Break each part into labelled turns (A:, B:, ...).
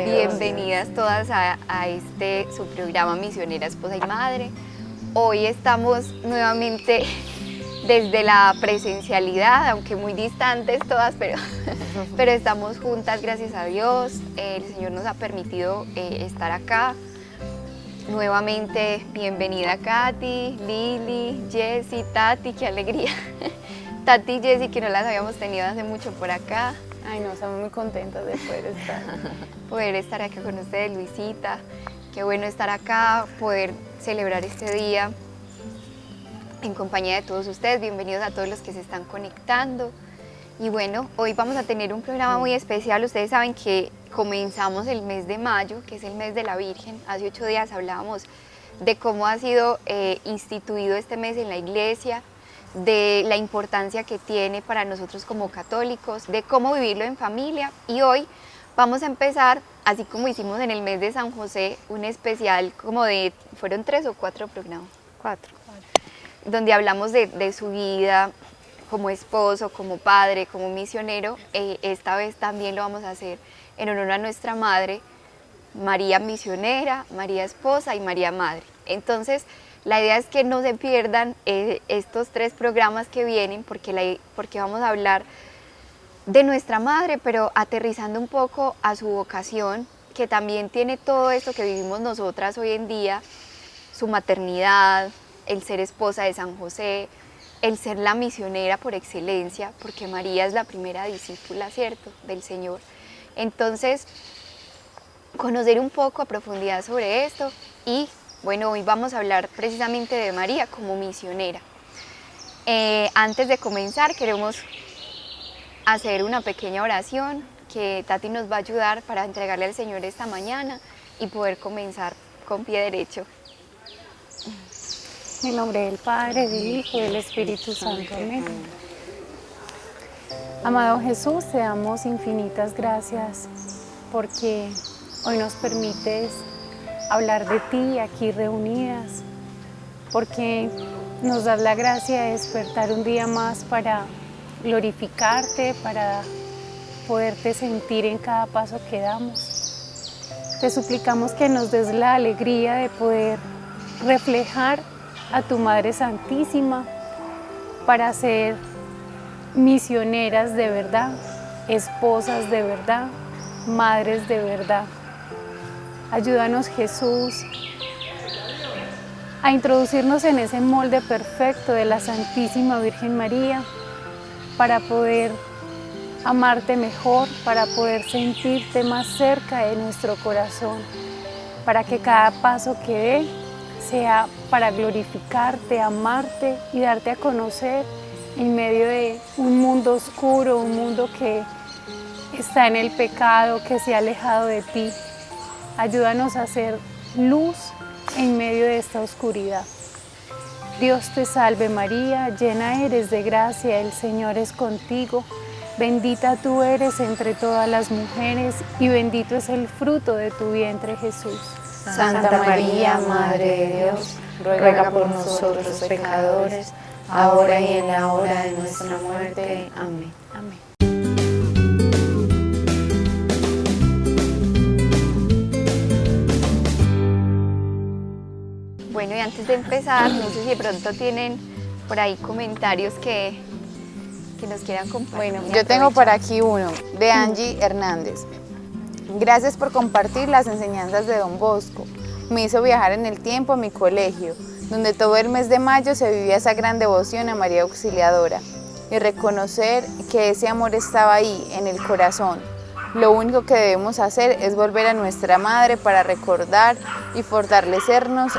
A: Bienvenidas todas a este su programa Misionera, Esposa y Madre. Hoy estamos nuevamente desde la presencialidad, aunque muy distantes todas, pero estamos juntas, gracias a Dios. El Señor nos ha permitido estar acá. Nuevamente, bienvenida Katy, Lili, Jessy, Tati, qué alegría. Tati y Jessy, que no las habíamos tenido hace mucho por acá.
B: Ay, no, estamos muy contentas de
A: poder estar acá con ustedes, Luisita. Qué bueno estar acá, poder celebrar este día en compañía de todos ustedes. Bienvenidos a todos los que se están conectando. Y bueno, hoy vamos a tener un programa muy especial. Ustedes saben que comenzamos el mes de mayo, que es el mes de la Virgen. Hace 8 días hablábamos de cómo ha sido instituido este mes en la iglesia, de la importancia que tiene para nosotros como católicos, de cómo vivirlo en familia. Y hoy vamos a empezar, así como hicimos en el mes de San José, un especial fueron 3 o 4 programas.
B: 4.
A: Donde hablamos de su vida como esposo, como padre, como misionero. Esta vez también lo vamos a hacer en honor a nuestra madre, María misionera, María esposa y María madre. Entonces, la idea es que no se pierdan estos 3 programas que vienen, porque vamos a hablar de nuestra madre, pero aterrizando un poco a su vocación, que también tiene todo esto que vivimos nosotras hoy en día, su maternidad, el ser esposa de San José, el ser la misionera por excelencia, porque María es la primera discípula, ¿cierto?, del Señor. Entonces, conocer un poco a profundidad sobre esto y, bueno, hoy vamos a hablar precisamente de María como misionera. Antes de comenzar, queremos hacer una pequeña oración que Tati nos va a ayudar para entregarle al Señor esta mañana y poder comenzar con pie derecho.
B: En el nombre del Padre, del Hijo y del Espíritu Santo. Amén. Amado Jesús, te damos infinitas gracias porque hoy nos permites hablar de ti aquí reunidas, porque nos das la gracia de despertar un día más para glorificarte, para poderte sentir en cada paso que damos. Te suplicamos que nos des la alegría de poder reflejar a tu Madre Santísima para ser misioneras de verdad, esposas de verdad, madres de verdad. Ayúdanos, Jesús, a introducirnos en ese molde perfecto de la Santísima Virgen María para poder amarte mejor, para poder sentirte más cerca de nuestro corazón, para que cada paso que dé sea para glorificarte, amarte y darte a conocer en medio de un mundo oscuro, un mundo que está en el pecado, que se ha alejado de ti. Ayúdanos a ser luz en medio de esta oscuridad. Dios te salve María, llena eres de gracia, el Señor es contigo. Bendita tú eres entre todas las mujeres y bendito es el fruto de tu vientre, Jesús.
C: Santa María, Madre de Dios, ruega por nosotros pecadores, ahora y en la hora de nuestra muerte. Amén.
B: Amén.
A: Bueno, y antes de empezar, no sé si de pronto tienen por ahí comentarios que nos quieran compartir.
B: Bueno, yo tengo por aquí uno de Angie Hernández. Gracias por compartir las enseñanzas de Don Bosco. Me hizo viajar en el tiempo a mi colegio, donde todo el mes de mayo se vivía esa gran devoción a María Auxiliadora y reconocer que ese amor estaba ahí, en el corazón. Lo único que debemos hacer es volver a nuestra Madre para recordar y fortalecernos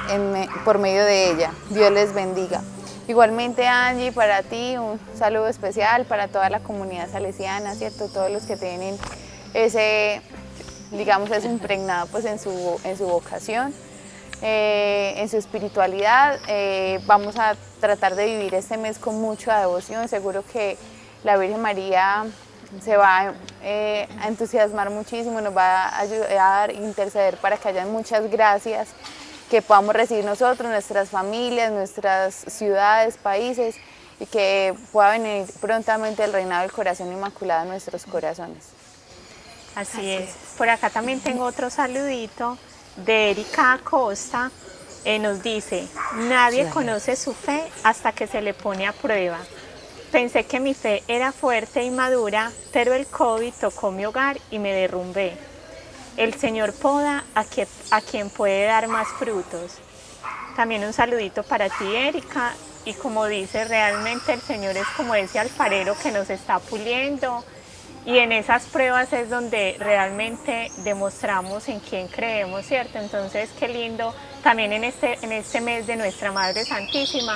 B: por medio de ella. Dios les bendiga. Igualmente, Angie, para ti un saludo especial para toda la comunidad salesiana, ¿cierto? Todos los que tienen ese, digamos, es impregnado pues en su vocación, en su espiritualidad. Vamos a tratar de vivir este mes con mucha devoción. Seguro que la Virgen María se va a entusiasmar muchísimo, nos va a ayudar a interceder para que haya muchas gracias que podamos recibir nosotros, nuestras familias, nuestras ciudades, países, y que pueda venir prontamente el reinado del corazón inmaculado en nuestros corazones.
D: Así es. Por acá también tengo otro saludito de Erika Acosta. Nos dice, nadie conoce su fe hasta que se le pone a prueba. Pensé que mi fe era fuerte y madura, pero el COVID tocó mi hogar y me derrumbé. El Señor poda a quien puede dar más frutos. También un saludito para ti, Erika. Y como dice, realmente el Señor es como ese alfarero que nos está puliendo. Y en esas pruebas es donde realmente demostramos en quién creemos, ¿cierto? Entonces, qué lindo también en este mes de Nuestra Madre Santísima,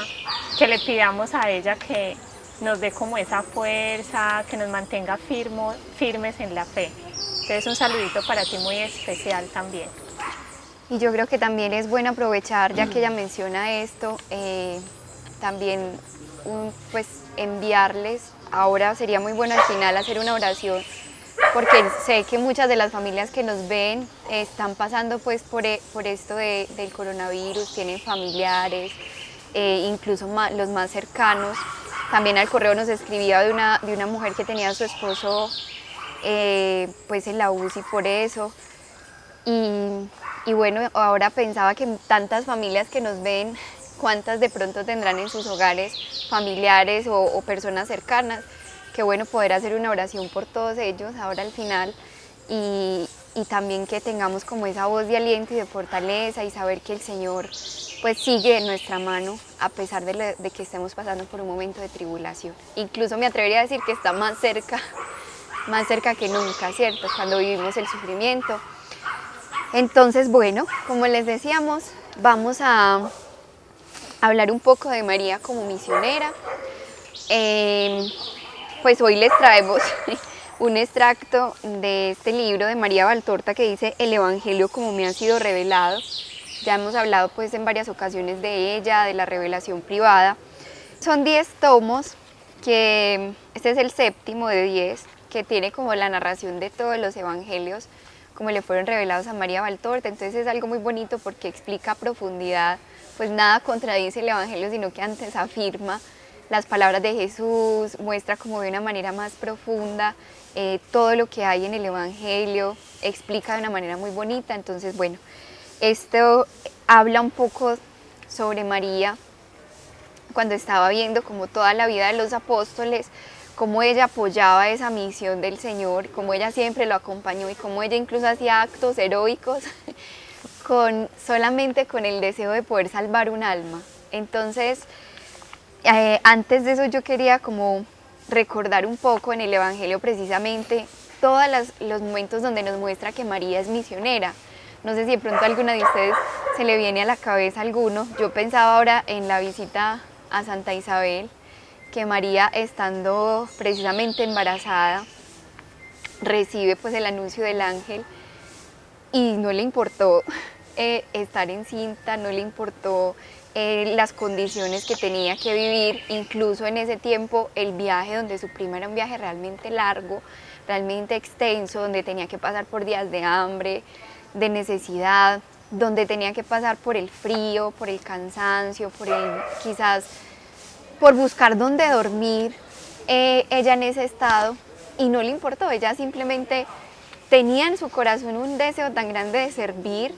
D: que le pidamos a ella que nos dé como esa fuerza, que nos mantenga firmes en la fe. Entonces, un saludito para ti muy especial también.
A: Y yo creo que también es bueno aprovechar, ya que ella menciona esto, también pues enviarles, ahora sería muy bueno al final hacer una oración, porque sé que muchas de las familias que nos ven están pasando pues por esto del coronavirus, tienen familiares, incluso los más cercanos. También al correo nos escribía de una mujer que tenía a su esposo pues en la UCI por eso. Y bueno, ahora pensaba que tantas familias que nos ven, cuántas de pronto tendrán en sus hogares familiares o personas cercanas, qué bueno poder hacer una oración por todos ellos ahora al final y también que tengamos como esa voz de aliento y de fortaleza y saber que el Señor pues sigue en nuestra mano a pesar de que estemos pasando por un momento de tribulación. Incluso me atrevería a decir que está más cerca que nunca, ¿cierto? Cuando vivimos el sufrimiento. Entonces, bueno, como les decíamos, vamos a hablar un poco de María como misionera. Pues hoy les traemos un extracto de este libro de María Valtorta que dice El Evangelio como me ha sido revelado. Ya hemos hablado pues en varias ocasiones de ella, de la revelación privada. Son 10 tomos, que este es el séptimo de 10, que tiene como la narración de todos los evangelios como le fueron revelados a María Valtorta. Entonces es algo muy bonito porque explica a profundidad, pues nada contradice el evangelio, sino que antes afirma las palabras de Jesús, muestra como de una manera más profunda todo lo que hay en el evangelio, explica de una manera muy bonita. Entonces bueno, esto habla un poco sobre María cuando estaba viendo como toda la vida de los apóstoles, cómo ella apoyaba esa misión del Señor, cómo ella siempre lo acompañó y cómo ella incluso hacía actos heroicos solamente con el deseo de poder salvar un alma. Entonces, antes de eso yo quería como recordar un poco en el Evangelio precisamente todos los momentos donde nos muestra que María es misionera. No sé si de pronto a alguna de ustedes se le viene a la cabeza alguno. Yo pensaba ahora en la visita a Santa Isabel, que María, estando precisamente embarazada, recibe pues el anuncio del ángel y no le importó estar encinta, no le importó las condiciones que tenía que vivir, incluso en ese tiempo el viaje donde su prima era un viaje realmente largo, realmente extenso, donde tenía que pasar por días de hambre, de necesidad, donde tenía que pasar por el frío, por el cansancio, quizás por buscar dónde dormir, ella en ese estado, y no le importó, ella simplemente tenía en su corazón un deseo tan grande de servir,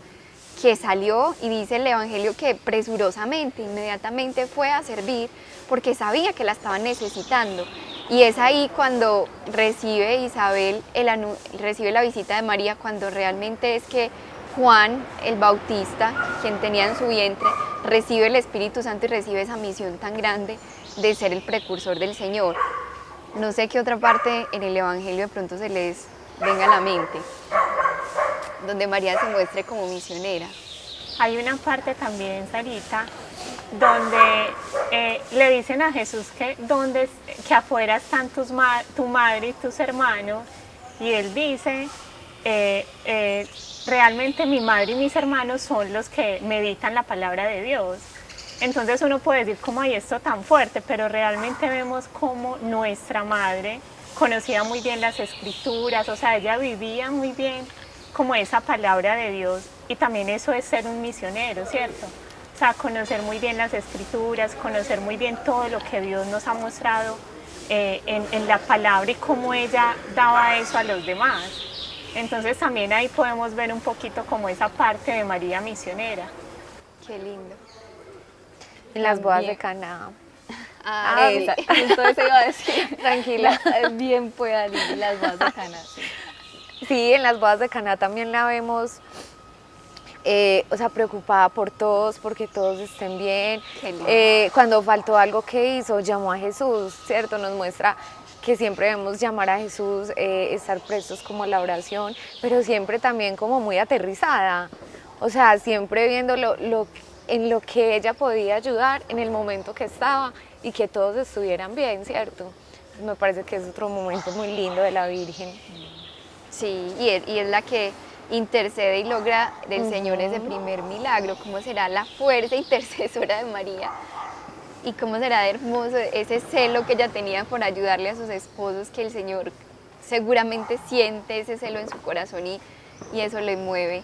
A: que salió, y dice el Evangelio que presurosamente, inmediatamente fue a servir, porque sabía que la estaban necesitando. Y es ahí cuando recibe Isabel, recibe la visita de María, cuando realmente es que Juan el Bautista, quien tenía en su vientre, recibe el Espíritu Santo y recibe esa misión tan grande de ser el precursor del Señor. No sé qué otra parte en el Evangelio de pronto se les venga a la mente, donde María se muestre como misionera.
D: Hay una parte también, Sarita, donde le dicen a Jesús que afuera están tu madre y tus hermanos, y él dice, realmente mi madre y mis hermanos son los que meditan la palabra de Dios. Entonces uno puede decir, ¿cómo hay esto tan fuerte? Pero realmente vemos cómo nuestra madre conocía muy bien las escrituras, o sea, ella vivía muy bien como esa palabra de Dios, y también eso es ser un misionero, ¿cierto? O sea, conocer muy bien las escrituras, conocer muy bien todo lo que Dios nos ha mostrado en la palabra y cómo ella daba eso a los demás. Entonces también ahí podemos ver un poquito como esa parte de María misionera.
A: Qué lindo.
C: En las bodas de
E: También.
C: Caná.
E: Esa, justo eso iba a decir.
C: Tranquila.
E: Bien pueda, Lili, las bodas de Cana. Sí.
C: Sí, en las bodas de Caná también la vemos, o sea, preocupada por todos, porque todos estén bien.
A: Qué lindo.
C: Cuando faltó algo que hizo, llamó a Jesús, ¿cierto? Nos muestra que siempre debemos llamar a Jesús, estar prestos como a la oración, pero siempre también como muy aterrizada. O sea, siempre viendo en lo que ella podía ayudar en el momento que estaba y que todos estuvieran bien, ¿cierto? Me parece que es otro momento muy lindo de la Virgen.
A: Sí, y es la que intercede y logra del Señor ese primer milagro. ¿Cómo será la fuerza intercesora de María? Y cómo será de hermoso ese celo que ella tenía por ayudarle a sus esposos, que el Señor seguramente siente ese celo en su corazón y eso le mueve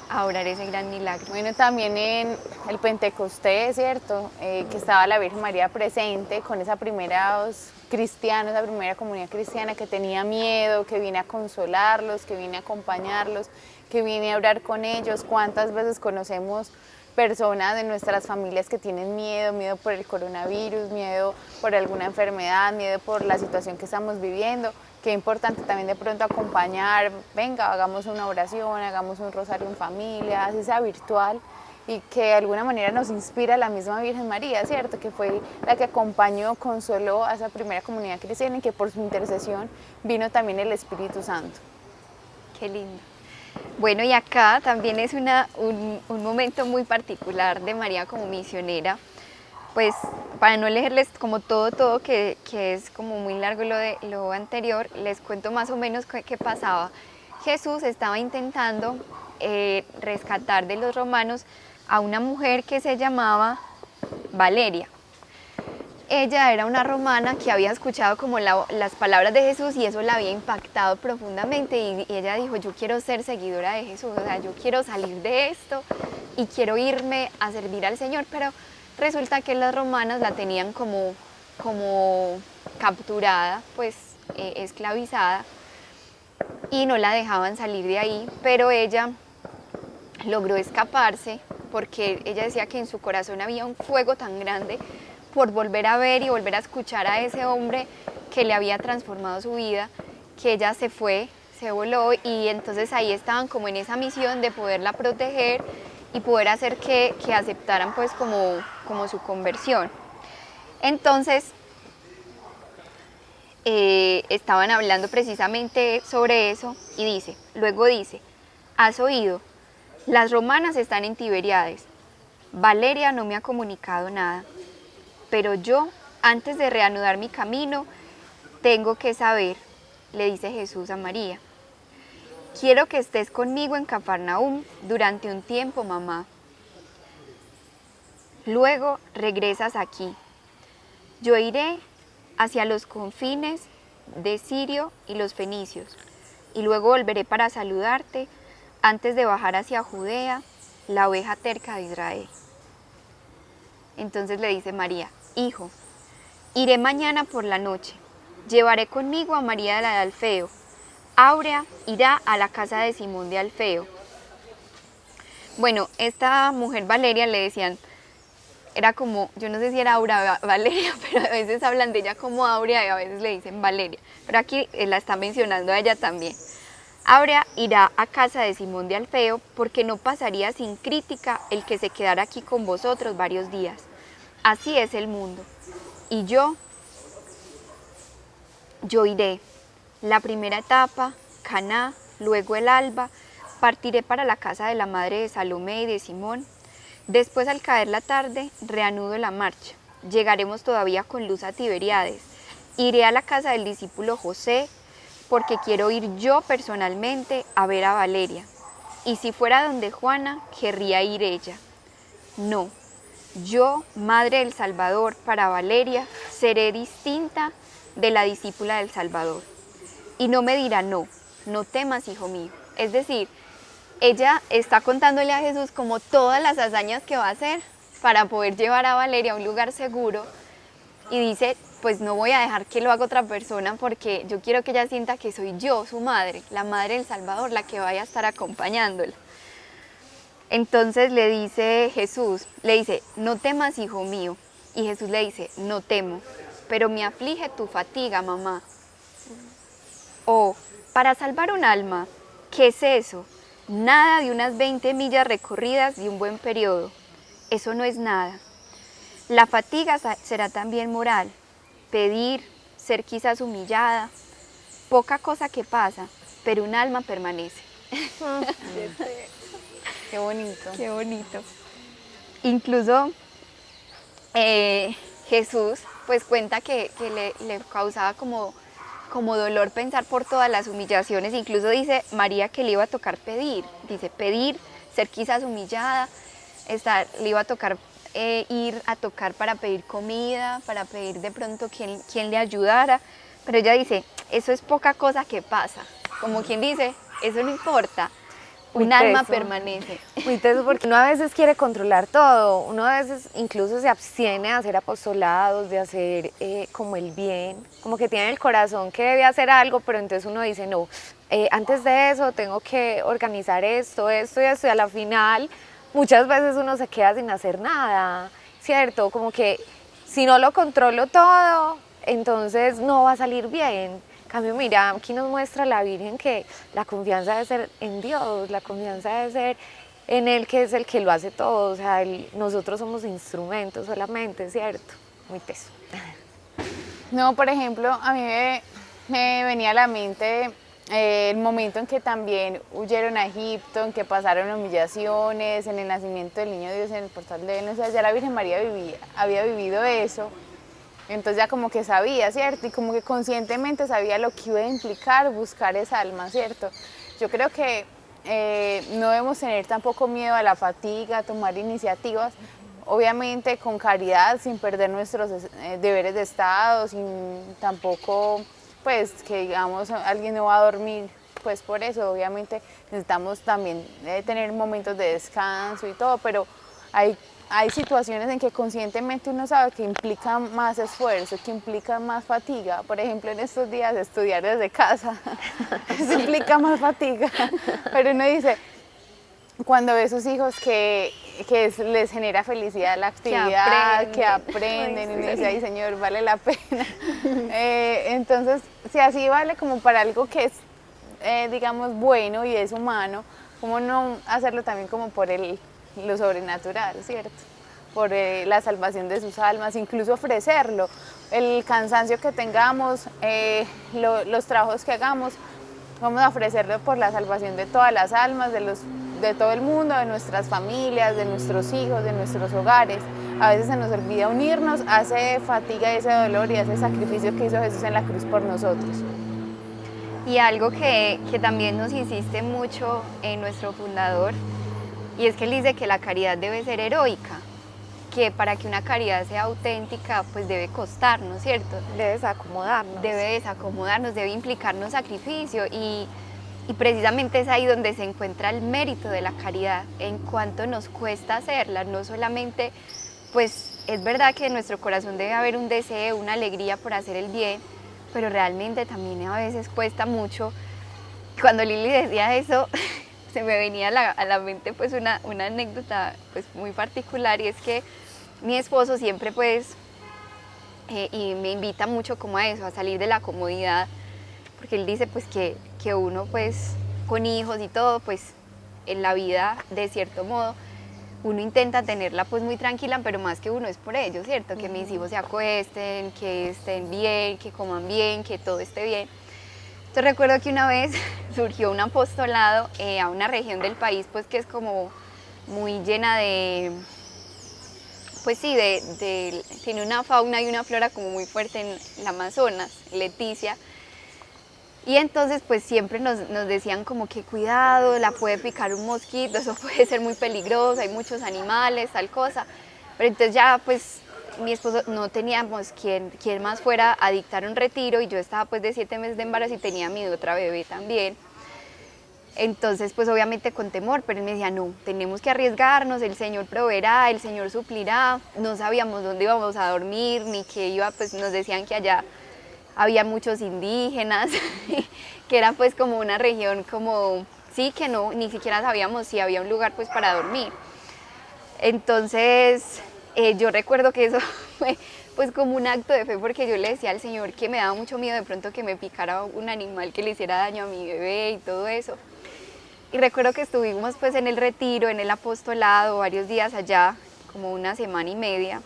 A: a orar ese gran milagro.
B: Bueno, también en el Pentecostés, ¿cierto? Que estaba la Virgen María presente con esa primera cristianos, esa primera comunidad cristiana que tenía miedo, que viene a consolarlos, que viene a acompañarlos, que viene a orar con ellos. ¿Cuántas veces conocemos personas de nuestras familias que tienen miedo, miedo por el coronavirus, miedo por alguna enfermedad, miedo por la situación que estamos viviendo? Qué importante también de pronto acompañar, venga, hagamos una oración, hagamos un rosario en familia, así sea virtual, y que de alguna manera nos inspira la misma Virgen María, ¿cierto? Que fue la que acompañó, consoló a esa primera comunidad cristiana y que por su intercesión vino también el Espíritu Santo.
A: Qué lindo. Bueno, y acá también es un momento muy particular de María como misionera. Pues para no leerles como todo que es como muy largo lo anterior, les cuento más o menos qué pasaba. Jesús estaba intentando rescatar de los romanos a una mujer que se llamaba Valeria. Ella era una romana que había escuchado como las palabras de Jesús y eso la había impactado profundamente y ella dijo, yo quiero ser seguidora de Jesús, o sea, yo quiero salir de esto y quiero irme a servir al Señor, pero resulta que las romanas la tenían como capturada, pues esclavizada y no la dejaban salir de ahí, pero ella logró escaparse porque ella decía que en su corazón había un fuego tan grande por volver a ver y volver a escuchar a ese hombre que le había transformado su vida, que ella se fue, se voló y entonces ahí estaban como en esa misión de poderla proteger y poder hacer que aceptaran pues como su conversión. Entonces estaban hablando precisamente sobre eso y luego dice, ¿has oído? Las romanas están en Tiberíades. Valeria no me ha comunicado nada, pero yo, antes de reanudar mi camino, tengo que saber, le dice Jesús a María. Quiero que estés conmigo en Cafarnaúm durante un tiempo, mamá. Luego regresas aquí. Yo iré hacia los confines de Sirio y los fenicios, y luego volveré para saludarte antes de bajar hacia Judea, la oveja terca de Israel. Entonces le dice María, hijo, iré mañana por la noche, llevaré conmigo a María de la de Alfeo. Áurea irá a la casa de Simón de Alfeo. Bueno, esta mujer Valeria le decían, era como, yo no sé si era Aura Valeria, pero a veces hablan de ella como Áurea y a veces le dicen Valeria, pero aquí la está mencionando a ella también. Áurea irá a casa de Simón de Alfeo porque no pasaría sin crítica el que se quedara aquí con vosotros varios días. Así es el mundo. Y yo iré. La primera etapa, Caná, luego el alba, partiré para la casa de la madre de Salomé y de Simón. Después, al caer la tarde, reanudo la marcha. Llegaremos todavía con luz a Tiberíades. Iré a la casa del discípulo José, porque quiero ir yo personalmente a ver a Valeria. Y si fuera donde Juana, querría ir ella. No, yo, madre del Salvador, para Valeria, seré distinta de la discípula del Salvador. Y no me dirá, no temas, hijo mío. Es decir, ella está contándole a Jesús como todas las hazañas que va a hacer para poder llevar a Valeria a un lugar seguro. Y dice, pues no voy a dejar que lo haga otra persona porque yo quiero que ella sienta que soy yo, su madre, la madre del Salvador, la que vaya a estar acompañándola. Entonces le dice Jesús, le dice, no temas, hijo mío. Y Jesús le dice, no temo, pero me aflige tu fatiga, mamá. O, para salvar un alma, ¿qué es eso? Nada de unas 20 millas recorridas de un buen periodo. Eso no es nada. La fatiga será también moral. Pedir, ser quizás humillada, poca cosa que pasa, pero un alma permanece.
B: Qué bonito.
A: Qué bonito. Incluso Jesús pues cuenta que le causaba como dolor pensar por todas las humillaciones. Incluso dice María que le iba a tocar pedir. Dice pedir, ser quizás humillada, le iba a tocar ir a tocar para pedir comida, para pedir de pronto quien le ayudara. Pero ella dice, eso es poca cosa que pasa. Como quien dice, eso no importa. Un alma permanece.
C: Muy teso, porque uno a veces quiere controlar todo, uno a veces incluso se abstiene de hacer apostolados, de hacer como el bien, como que tiene el corazón que debe hacer algo, pero entonces uno dice, no, antes de eso tengo que organizar esto, y a la final muchas veces uno se queda sin hacer nada, ¿cierto? Como que si no lo controlo todo, entonces no va a salir bien. En cambio, mira, aquí nos muestra la Virgen que la confianza debe ser en Dios, la confianza debe ser en Él, que es el que lo hace todo. O sea, nosotros somos instrumentos solamente, ¿cierto? Muy teso.
B: No, por ejemplo, a mí me venía a la mente el momento en que también huyeron a Egipto, en que pasaron humillaciones, en el nacimiento del niño Dios en el portal de Belén. O sea, ya la Virgen María había vivido eso. Entonces ya como que sabía, ¿cierto? Y como que conscientemente sabía lo que iba a implicar buscar esa alma, ¿cierto? Yo creo que no debemos tener tampoco miedo a la fatiga, a tomar iniciativas, obviamente con caridad, sin perder nuestros deberes de Estado, sin tampoco, pues, que digamos, alguien no va a dormir, pues por eso, obviamente necesitamos también tener momentos de descanso y todo, pero hay situaciones en que conscientemente uno sabe que implica más esfuerzo, que implica más fatiga. Por ejemplo, en estos días estudiar desde casa, eso implica más fatiga. Pero uno dice, cuando ve a sus hijos que les genera felicidad la actividad, que aprenden, y uno dice, ay Señor, vale la pena. Entonces, si así vale como para algo que es, digamos, bueno y es humano, ¿cómo no hacerlo también como por lo sobrenatural, ¿cierto? Por la salvación de sus almas, incluso ofrecerlo, el cansancio que tengamos, los trabajos que hagamos, vamos a ofrecerlo por la salvación de todas las almas, de todo el mundo, de nuestras familias, de nuestros hijos, de nuestros hogares. A veces se nos olvida unirnos a esa fatiga, ese dolor y a ese sacrificio que hizo Jesús en la cruz por nosotros.
A: Y algo que también nos insiste mucho en nuestro fundador, y es que él dice que la caridad debe ser heroica, que para que una caridad sea auténtica, pues debe costarnos, ¿cierto?
C: Debe desacomodarnos.
A: Debe desacomodarnos, debe implicarnos sacrificio y precisamente es ahí donde se encuentra el mérito de la caridad, en cuanto nos cuesta hacerla, no solamente, pues es verdad que en nuestro corazón debe haber un deseo, una alegría por hacer el bien, pero realmente también a veces cuesta mucho. Cuando Lili decía eso, se me venía a la mente pues una anécdota pues muy particular, y es que mi esposo siempre pues y me invita mucho como a eso, a salir de la comodidad, porque él dice pues que uno pues con hijos y todo pues en la vida de cierto modo uno intenta tenerla pues muy tranquila, pero más que uno es por ellos, ¿cierto? Que mis hijos se acuesten, que estén bien, que coman bien, que todo esté bien. Entonces recuerdo que una vez surgió un apostolado a una región del país pues que es como muy llena de, pues sí, tiene una fauna y una flora como muy fuerte en el Amazonas, Leticia. Y entonces pues siempre nos decían como que cuidado, la puede picar un mosquito, eso puede ser muy peligroso, hay muchos animales, tal cosa. Pero entonces ya pues mi esposo no teníamos quien más fuera a dictar un retiro, y yo estaba pues de 7 meses de embarazo y tenía a mi otra bebé también. Entonces, pues obviamente con temor, pero él me decía, no, tenemos que arriesgarnos, el Señor proveerá, el Señor suplirá. No sabíamos dónde íbamos a dormir, ni qué iba, pues nos decían que allá había muchos indígenas, que era pues como una región como, sí, que no, ni siquiera sabíamos si había un lugar pues para dormir. Entonces, yo recuerdo que eso fue pues como un acto de fe, porque yo le decía al Señor que me daba mucho miedo de pronto que me picara un animal que le hiciera daño a mi bebé y todo eso. Y recuerdo que estuvimos pues en el retiro, en el apostolado, varios días allá, como una semana y media.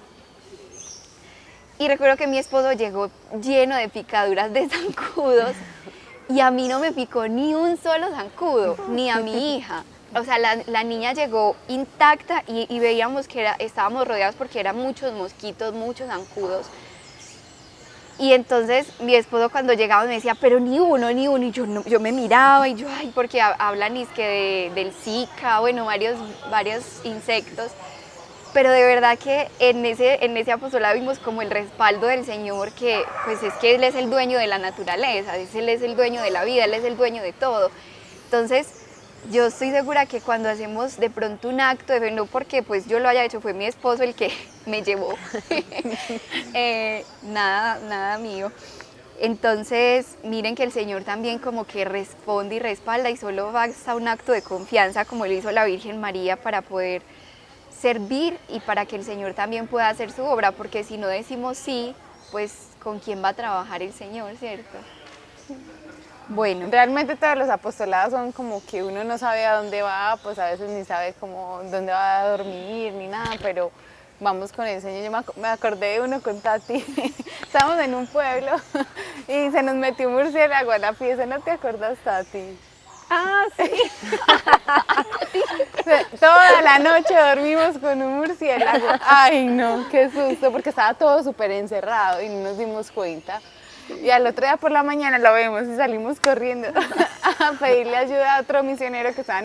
A: Y recuerdo que mi esposo llegó lleno de picaduras de zancudos y a mí no me picó ni un solo zancudo, ni a mi hija. O sea, la niña llegó intacta y veíamos que estábamos rodeados porque eran muchos mosquitos, muchos zancudos. Y entonces mi esposo cuando llegaba me decía, pero ni uno, y yo me miraba y yo, ay, porque hablan es que del Zika, bueno, varios insectos. Pero de verdad que en ese apostolado vimos como el respaldo del Señor, que pues es que Él es el dueño de la naturaleza, Él es el dueño de la vida, Él es el dueño de todo. Entonces, yo estoy segura que cuando hacemos de pronto un acto de fe, no porque pues yo lo haya hecho, fue mi esposo el que me llevó, nada mío. Entonces, miren que el Señor también como que responde y respalda y solo basta un acto de confianza como lo hizo la Virgen María para poder servir y para que el Señor también pueda hacer su obra, porque si no decimos sí, pues ¿con quién va a trabajar el Señor, cierto?
B: Bueno, realmente todos los apostolados son como que uno no sabe a dónde va, pues a veces ni sabe como dónde va a dormir ni nada, pero vamos con el Señor. Yo me acordé de uno con Tati, estábamos en un pueblo y se nos metió un murciélago a la pieza, ¿no te acuerdas, Tati?
D: Ah, sí.
B: Toda la noche dormimos con un murciélago. Ay, no, qué susto, porque estaba todo súper encerrado y no nos dimos cuenta. Y al otro día por la mañana lo vemos y salimos corriendo a pedirle ayuda a otro misionero que estaba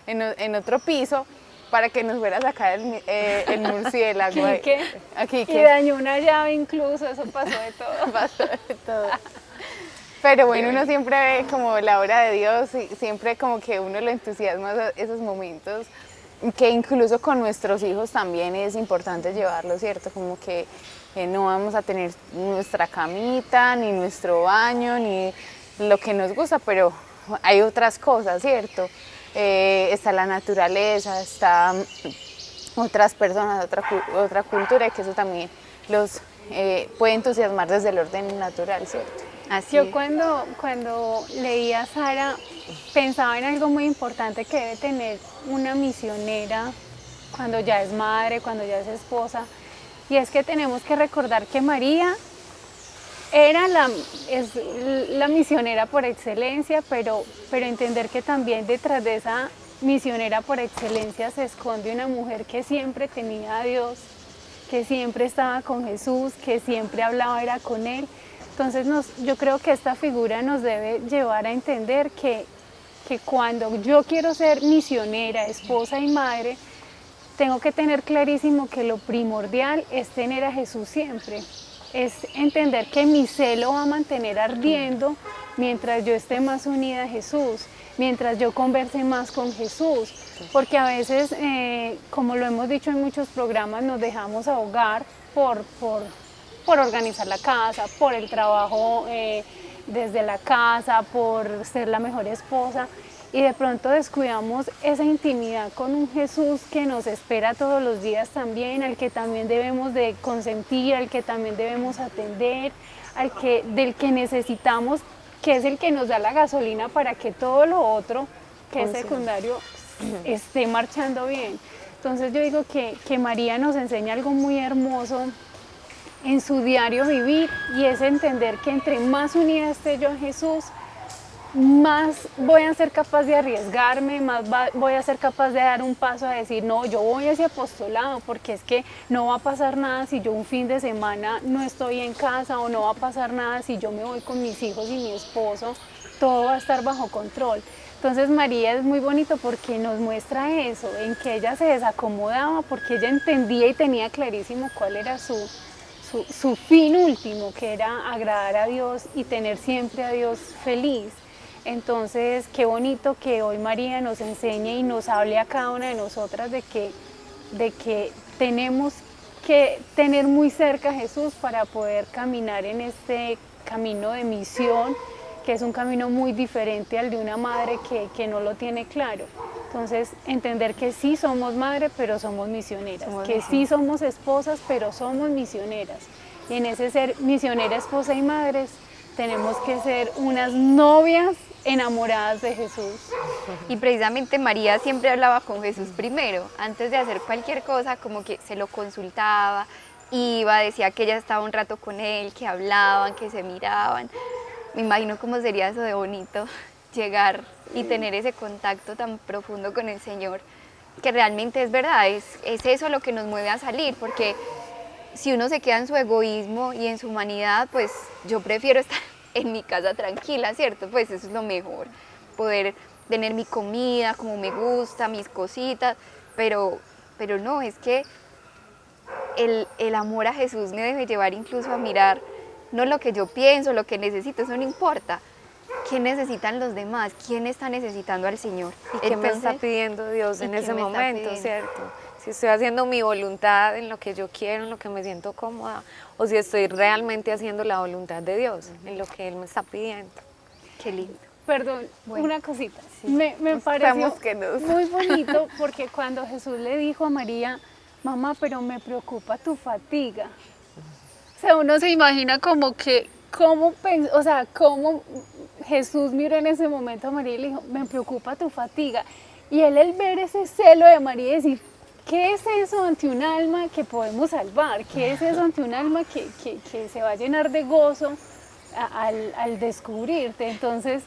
B: en otro piso para que nos fuera a sacar el murciélago.
F: Aquí, y dañó una llave incluso, eso pasó de todo.
B: Pasó de todo. Pero bueno, uno siempre ve como la obra de Dios y siempre como que uno lo entusiasma esos momentos, que incluso con nuestros hijos también es importante llevarlo, ¿cierto? Como que no vamos a tener nuestra camita, ni nuestro baño, ni lo que nos gusta, pero hay otras cosas, ¿cierto? Está la naturaleza, está otras personas, otra cultura, y que eso también los puede entusiasmar desde el orden natural, ¿cierto?
F: Así yo cuando leía a Sara pensaba en algo muy importante que debe tener una misionera cuando ya es madre, cuando ya es esposa, y es que tenemos que recordar que María es la misionera por excelencia, pero entender que también detrás de esa misionera por excelencia se esconde una mujer que siempre tenía a Dios, que siempre estaba con Jesús, que siempre hablaba era con Él. Entonces yo creo que esta figura nos debe llevar a entender que cuando yo quiero ser misionera, esposa y madre, tengo que tener clarísimo que lo primordial es tener a Jesús siempre. Es entender que mi celo va a mantener ardiendo mientras yo esté más unida a Jesús, mientras yo converse más con Jesús, porque a veces, como lo hemos dicho en muchos programas, nos dejamos ahogar por organizar la casa, por el trabajo desde la casa, por ser la mejor esposa, y de pronto descuidamos esa intimidad con un Jesús que nos espera todos los días también, al que también debemos de consentir, al que también debemos atender, del que necesitamos, que es el que nos da la gasolina para que todo lo otro, que es secundario, esté marchando bien. Entonces yo digo que María nos enseña algo muy hermoso en su diario vivir, y es entender que entre más unida esté yo a Jesús, más voy a ser capaz de arriesgarme, más voy a ser capaz de dar un paso a decir, no, yo voy a ese apostolado, porque es que no va a pasar nada si yo un fin de semana no estoy en casa, o no va a pasar nada si yo me voy con mis hijos y mi esposo, todo va a estar bajo control. Entonces María es muy bonito porque nos muestra eso, en que ella se desacomodaba porque ella entendía y tenía clarísimo cuál era su fin último, que era agradar a Dios y tener siempre a Dios feliz. Entonces, qué bonito que hoy María nos enseñe y nos hable a cada una de nosotras de que tenemos que tener muy cerca a Jesús para poder caminar en este camino de misión, que es un camino muy diferente al de una madre que no lo tiene claro. Entonces, entender que sí somos madre, pero somos misioneras, que sí somos esposas, pero somos misioneras. Y en ese ser misionera, esposa y madres, tenemos que ser unas novias enamoradas de Jesús.
A: Y precisamente María siempre hablaba con Jesús primero, antes de hacer cualquier cosa, como que se lo consultaba, iba, decía que ella estaba un rato con él, que hablaban, que se miraban. Me imagino cómo sería eso de bonito, llegar y tener ese contacto tan profundo con el Señor, que realmente es verdad, es eso lo que nos mueve a salir, porque si uno se queda en su egoísmo y en su humanidad, pues yo prefiero estar en mi casa tranquila, ¿cierto? Pues eso es lo mejor, poder tener mi comida como me gusta, mis cositas, pero no, es que el amor a Jesús me debe llevar incluso a mirar, no lo que yo pienso, lo que necesito, eso no importa. ¿Qué necesitan los demás? ¿Quién está necesitando al Señor?
C: ¿Y qué me está pidiendo Dios en ese momento, cierto? Si estoy haciendo mi voluntad en lo que yo quiero, en lo que me siento cómoda, o si estoy realmente haciendo la voluntad de Dios, en lo que Él me está pidiendo.
A: Qué lindo.
F: Perdón,
A: Bueno,
F: una cosita.
A: sí.
F: Me pareció
B: que nos-
F: muy bonito porque cuando Jesús le dijo a María, mamá, pero me preocupa tu fatiga. O sea, uno se imagina como que, cómo Jesús miró en ese momento a María y le dijo, me preocupa tu fatiga. Y él al ver ese celo de María y decir, ¿qué es eso ante un alma que podemos salvar? ¿Qué es eso ante un alma que se va a llenar de gozo al descubrirte? Entonces,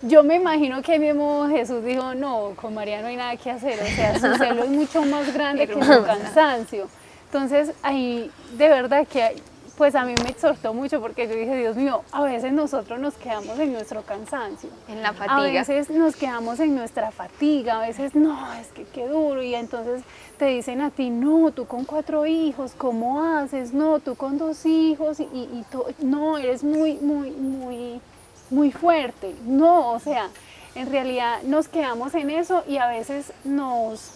F: yo me imagino que mismo Jesús dijo, no, con María no hay nada que hacer, o sea, su celo es mucho más grande que su cansancio. Entonces, ahí de verdad que pues a mí me exhortó mucho porque yo dije, Dios mío, a veces nosotros nos quedamos en nuestro cansancio.
A: En la
F: A
A: fatiga.
F: veces nos quedamos en nuestra fatiga, a veces no, es que qué duro, y entonces te dicen a ti, no, tú con 4 hijos, ¿cómo haces? No, tú con 2 hijos, no, eres muy fuerte. No, o sea, en realidad nos quedamos en eso y a veces nos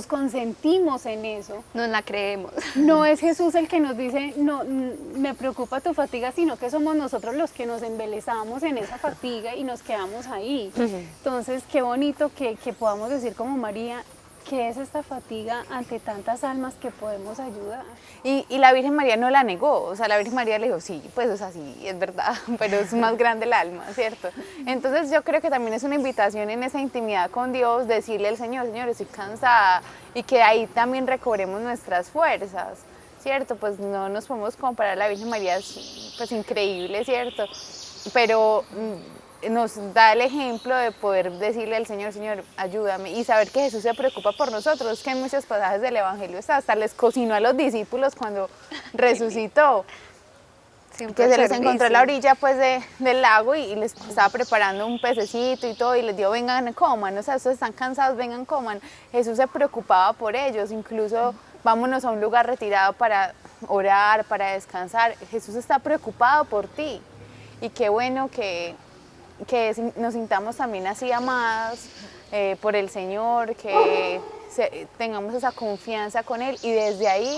F: consentimos en eso.
A: Nos la creemos.
F: No es Jesús el que nos dice, no, me preocupa tu fatiga, sino que somos nosotros los que nos embelezamos en esa fatiga y nos quedamos ahí. Entonces, qué bonito que podamos decir como María, ¿qué es esta fatiga ante tantas almas que podemos ayudar?
B: Y la Virgen María no la negó, o sea, la Virgen María le dijo, sí, pues o sea, sí, es verdad, pero es más grande el alma, ¿cierto? Entonces yo creo que también es una invitación en esa intimidad con Dios, decirle al Señor, Señor, estoy cansada, y que ahí también recobremos nuestras fuerzas, ¿cierto? Pues no nos podemos comparar, la Virgen María es pues increíble, ¿cierto? Pero nos da el ejemplo de poder decirle al Señor, Señor, ayúdame, y saber que Jesús se preocupa por nosotros, que en muchos pasajes del Evangelio hasta les cocinó a los discípulos cuando resucitó,
C: Siempre
B: que se les
C: servicio.
B: encontró a la orilla pues del lago y les estaba preparando un pececito y todo, y les dijo, vengan, coman, o sea, ustedes están cansados, vengan, coman. Jesús se preocupaba por ellos, incluso vámonos a un lugar retirado para orar, para descansar. Jesús está preocupado por ti, y qué bueno que nos sintamos también así amadas por el Señor, que tengamos esa confianza con Él y desde ahí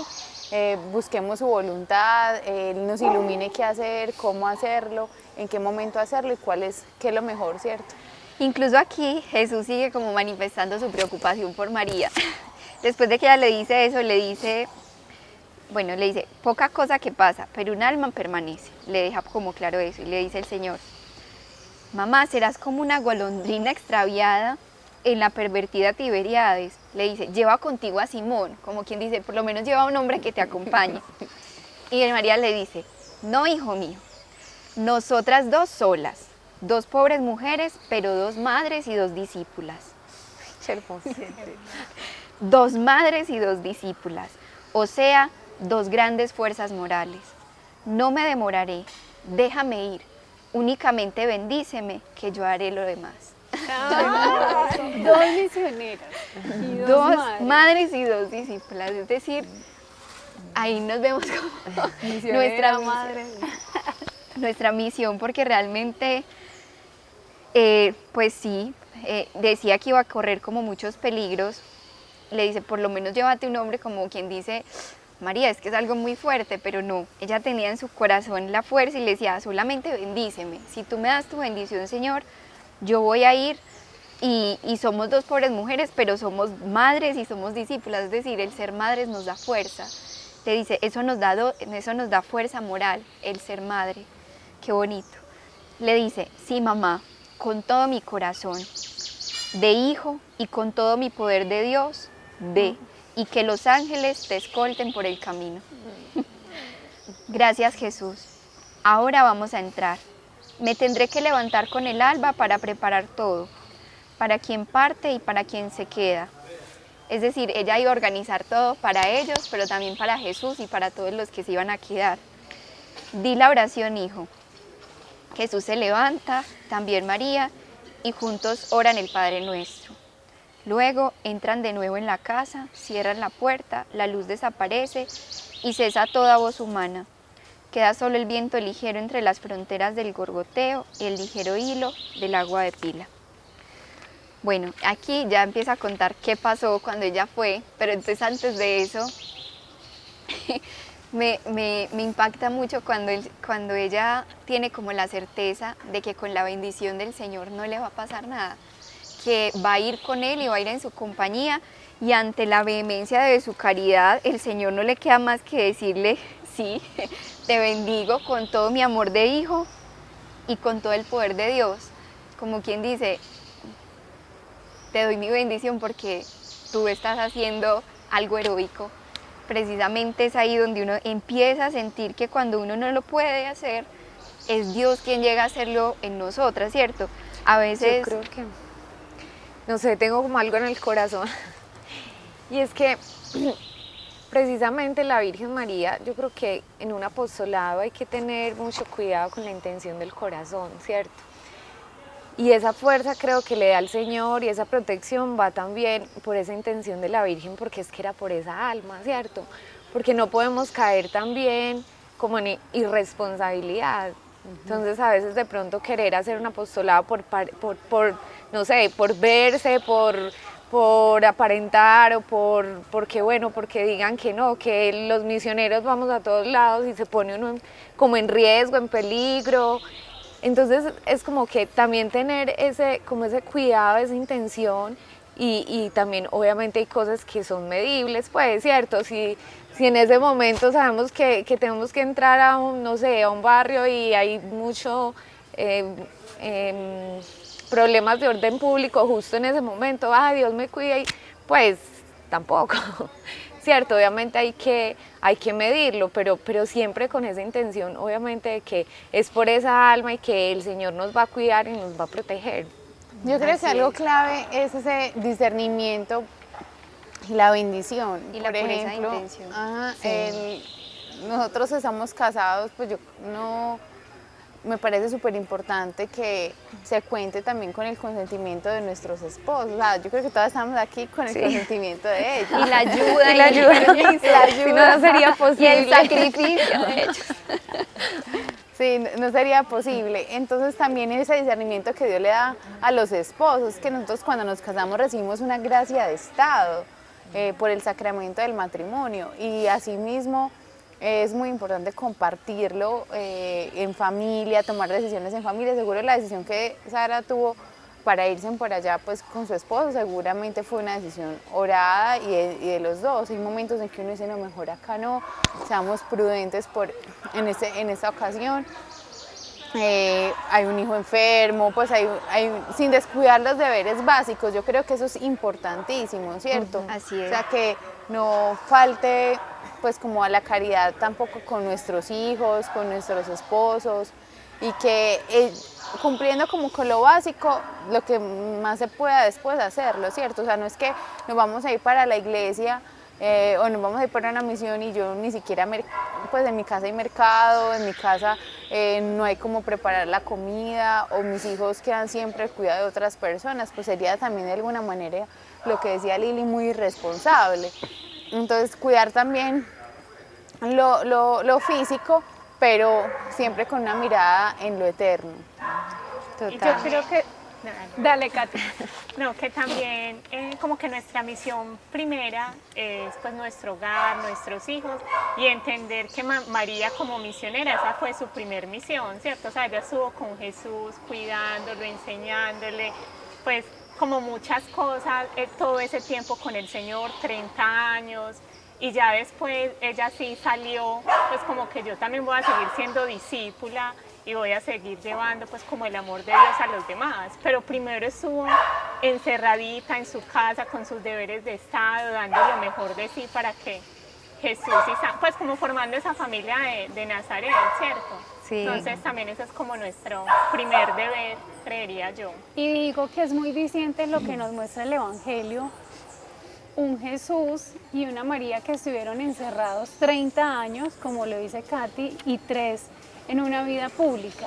B: busquemos su voluntad, Él nos ilumine qué hacer, cómo hacerlo, en qué momento hacerlo y qué es lo mejor, ¿cierto?
A: Incluso aquí Jesús sigue como manifestando su preocupación por María. Después de que ella le dice eso, le dice, poca cosa que pasa, pero un alma permanece. Le deja como claro eso y le dice el Señor, mamá, serás como una golondrina extraviada en la pervertida Tiberíades. Le dice, lleva contigo a Simón, como quien dice, por lo menos lleva a un hombre que te acompañe. Y María le dice, no, hijo mío, nosotras 2 solas, 2 pobres mujeres, pero 2 madres y 2 discípulas. 2 madres y 2 discípulas, o sea, 2 grandes fuerzas morales. No me demoraré, déjame ir. Únicamente bendíceme, que yo haré lo demás.
F: Ay, 2 misioneras y 2
A: 2
F: madres.
A: madres y 2 discípulas, es decir, ahí nos vemos como nuestra misión, porque realmente Pues sí, decía que iba a correr como muchos peligros. Le dice, por lo menos llévate un hombre, como quien dice, María, es que es algo muy fuerte, pero no. Ella tenía en su corazón la fuerza y le decía, solamente bendíceme. Si tú me das tu bendición, Señor, yo voy a ir. Y somos dos pobres mujeres, pero somos madres y somos discípulas, es decir, el ser madres nos da fuerza. Le dice, eso nos da fuerza moral, el ser madre. Qué bonito. Le dice, sí, mamá, con todo mi corazón, de hijo y con todo mi poder de Dios, ve, y que los ángeles te escolten por el camino. Gracias, Jesús. Ahora vamos a entrar. Me tendré que levantar con el alba para preparar todo, para quien parte y para quien se queda. Es decir, ella iba a organizar todo para ellos, pero también para Jesús y para todos los que se iban a quedar. Di la oración, hijo. Jesús se levanta, también María, y juntos oran el Padre Nuestro. Luego entran de nuevo en la casa, cierran la puerta, la luz desaparece y cesa toda voz humana. Queda solo el viento ligero entre las fronteras del gorgoteo y el ligero hilo del agua de pila. Bueno, aquí ya empieza a contar qué pasó cuando ella fue, pero entonces antes de eso me impacta mucho cuando ella tiene como la certeza de que con la bendición del Señor no le va a pasar nada, que va a ir con él y va a ir en su compañía, y ante la vehemencia de su caridad, el Señor no le queda más que decirle, sí, te bendigo con todo mi amor de hijo y con todo el poder de Dios, como quien dice, te doy mi bendición porque tú estás haciendo algo heroico. Precisamente es ahí donde uno empieza a sentir que cuando uno no lo puede hacer, es Dios quien llega a hacerlo en nosotras, ¿cierto? A veces...
C: Yo creo que, no sé, tengo como algo en el corazón. Y es que precisamente la Virgen María, yo creo que en un apostolado hay que tener mucho cuidado con la intención del corazón, ¿cierto? Y esa fuerza creo que le da el Señor y esa protección va también por esa intención de la Virgen, porque es que era por esa alma, ¿cierto? Porque no podemos caer también como en irresponsabilidad. Entonces a veces de pronto querer hacer un apostolado por no sé, por verse, por aparentar o porque bueno, porque digan que no, que los misioneros vamos a todos lados y se pone uno como en riesgo, en peligro. Entonces es como que también tener ese cuidado, esa intención y también obviamente hay cosas que son medibles, pues, ¿cierto? Si en ese momento sabemos que tenemos que entrar a no sé, a un barrio y hay mucho problemas de orden público justo en ese momento, Dios me cuida, y pues tampoco. Cierto, obviamente hay que medirlo, pero siempre con esa intención, obviamente, de que es por esa alma y que el Señor nos va a cuidar y nos va a proteger.
B: Yo creo que algo clave es ese discernimiento y la bendición.
A: Y la
B: por
A: pureza de
B: ejemplo,
A: intención.
B: nosotros estamos casados, pues yo no... Me parece súper importante que se cuente también con el consentimiento de nuestros esposos. O sea, yo creo que todas estamos aquí con el consentimiento de ellos.
A: Y la ayuda,
C: y la ayuda. Si no, no sería
A: y
C: posible.
A: el sacrificio de ellos.
B: Sí, no sería posible. Entonces también ese discernimiento que Dios le da a los esposos, que nosotros cuando nos casamos recibimos una gracia de Estado por el sacramento del matrimonio, y asimismo es muy importante compartirlo en familia, tomar decisiones en familia. Seguro la decisión que Sara tuvo para irse por allá pues con su esposo seguramente fue una decisión orada y de los dos. Hay momentos en que uno dice, no, mejor acá no, seamos prudentes en esta ocasión. Hay un hijo enfermo, pues sin descuidar los deberes básicos. Yo creo que eso es importantísimo, ¿cierto?
A: Así es.
B: O sea, que no falte pues como a la caridad tampoco con nuestros hijos, con nuestros esposos, y que cumpliendo como con lo básico, lo que más se pueda después hacerlo, ¿cierto? O sea, no es que nos vamos a ir para la iglesia o nos vamos a ir para una misión y yo ni siquiera, pues en mi casa hay mercado, en mi casa no hay como preparar la comida, o mis hijos quedan siempre al cuidado de otras personas, pues sería también de alguna manera lo que decía Lili, muy irresponsable. Entonces cuidar también lo físico, pero siempre con una mirada en lo eterno.
F: Yo creo que Dale, Katy.
D: No, que también como que nuestra misión primera es pues nuestro hogar, nuestros hijos y entender que María como misionera, esa fue su primer misión, ¿cierto? O sea, ella estuvo con Jesús cuidándolo, enseñándole, pues como muchas cosas, todo ese tiempo con el Señor, 30 años, y ya después ella sí salió, pues como que yo también voy a seguir siendo discípula y voy a seguir llevando pues como el amor de Dios a los demás, pero primero estuvo encerradita en su casa con sus deberes de Estado, dando lo mejor de sí para que Jesús, pues como formando esa familia de Nazaret, ¿cierto?
C: Sí.
D: Entonces también eso es como nuestro primer deber, creería yo.
F: Y digo que es muy diciente lo que nos muestra el Evangelio, un Jesús y una María que estuvieron encerrados 30 años, como lo dice Katy, y 3 en una vida pública.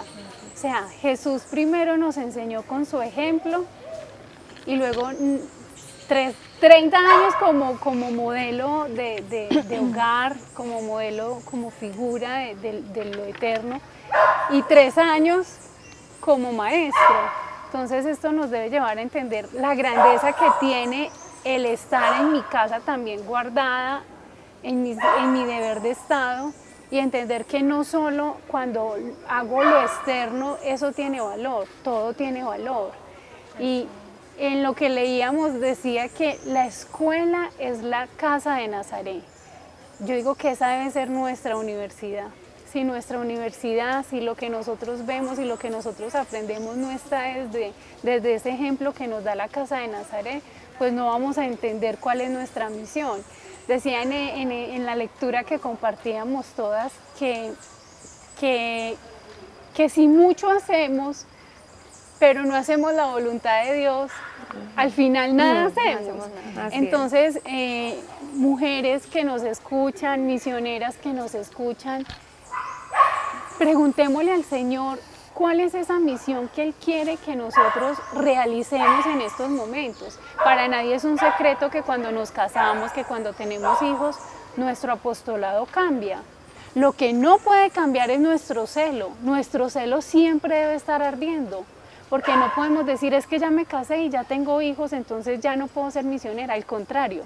F: O sea, Jesús primero nos enseñó con su ejemplo y luego 30 años como modelo de hogar, como modelo, como figura de lo eterno, y 3 años como maestro. Entonces esto nos debe llevar a entender la grandeza que tiene el estar en mi casa también guardada, en mi deber de Estado, y entender que no solo cuando hago lo externo eso tiene valor, todo tiene valor. Y en lo que leíamos decía que la escuela es la casa de Nazaret. Yo digo que esa debe ser nuestra universidad. Si nuestra universidad, si lo que nosotros vemos y lo que nosotros aprendemos no está desde ese ejemplo que nos da la casa de Nazaret, pues no vamos a entender cuál es nuestra misión. Decía en la lectura que compartíamos todas que si mucho hacemos, pero no hacemos la voluntad de Dios, al final nada hacemos. Entonces, mujeres que nos escuchan, misioneras que nos escuchan, preguntémosle al Señor cuál es esa misión que Él quiere que nosotros realicemos en estos momentos. Para nadie es un secreto que cuando nos casamos, que cuando tenemos hijos, nuestro apostolado cambia. Lo que no puede cambiar es nuestro celo siempre debe estar ardiendo, porque no podemos decir es que ya me casé y ya tengo hijos, entonces ya no puedo ser misionera, al contrario.